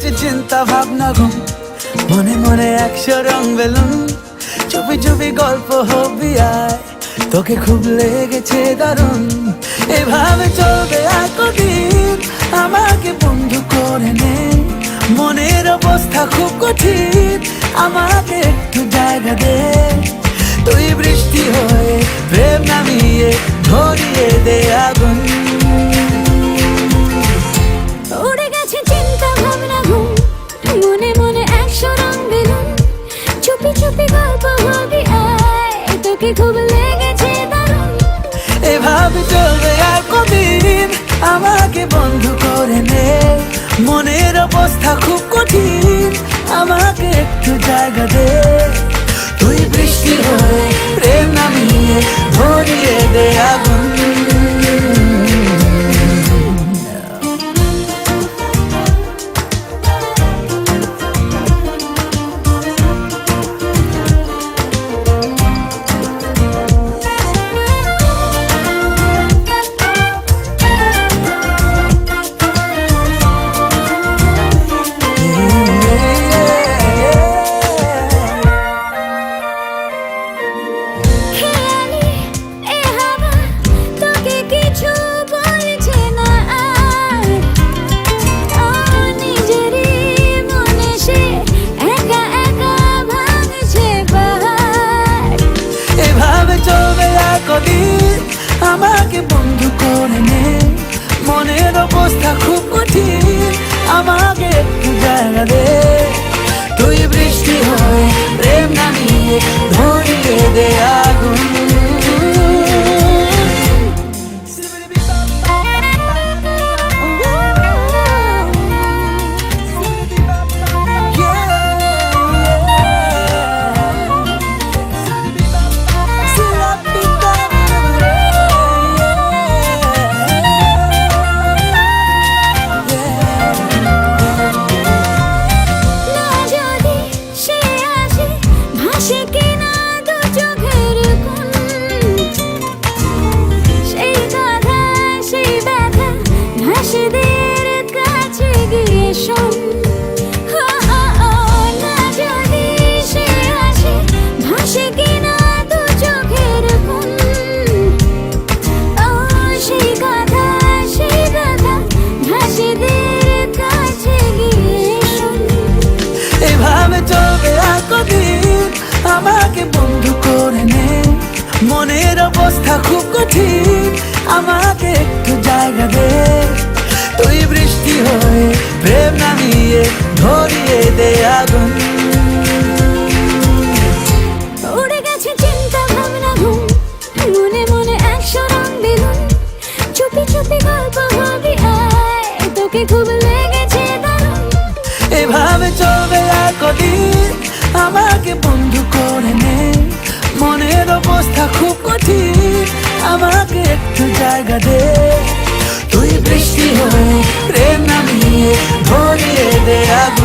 গেছে চিন্তা ভাবনা ঘুম, মনে মনে 100 রং বেলুন, চুপি চুপি গল্প হবি আয়, তোকে খুব লেগেছে দারুণ। এভাবে চলবে আর কদিন, আমাকে বন্ধু করে নে, মনের অবস্থা খুব কঠিন, আমাকে একটু জায়গা দে। তুই বৃষ্টি হয়ে প্রেম নামিয়ে ধরিয়ে দে আগুন। উড়ে গেছে চিন্তা ভাবনা ঘুম, মনে মনে 100 রং বেলুন, চুপি চুপি গল্প হবি আয়, তোকে খুব লেগেছে দারুণ। এভাবে চলবে আর কদিন, আমাকে বন্ধু করে নে, মনের অবস্থা খুব কঠিন, আমাকে একটু জায়গা দে। তুই বৃষ্টি হয়ে প্রেম নামিয়ে ধরিয়ে দে আগুন। আমাকে বন্ধু করে নে, মনের অবস্থা খুব কঠিন, আমাকে একটু জায়গা দে। তুই বৃষ্টি হয়ে প্রেম নামিয়ে ধরিয়ে দে আগুন। আমাকে বন্ধু করে নে, মনের অবস্থা খুব কঠিন, আমাকে একটু জায়গা দে। তুই বৃষ্টি হয়ে প্রেম নামিয়ে ধরিয়ে দে আগুন। উড়ে গেছে চিন্তা ভাবনা ঘুম, মনে মনে 100 রং বেলুন, চুপি চুপি গল্প হবি আয়, তোকে খুব লেগেছে দারুণ। এভাবে চলবে আর কদিন, আমাকে বন্ধু করে নে, মনের অবস্থা খুব কঠিন, আমাকে একটু জায়গা দে। তুই বৃষ্টি হয়ে প্রেম নামিয়ে ধরিয়ে দে আগুন।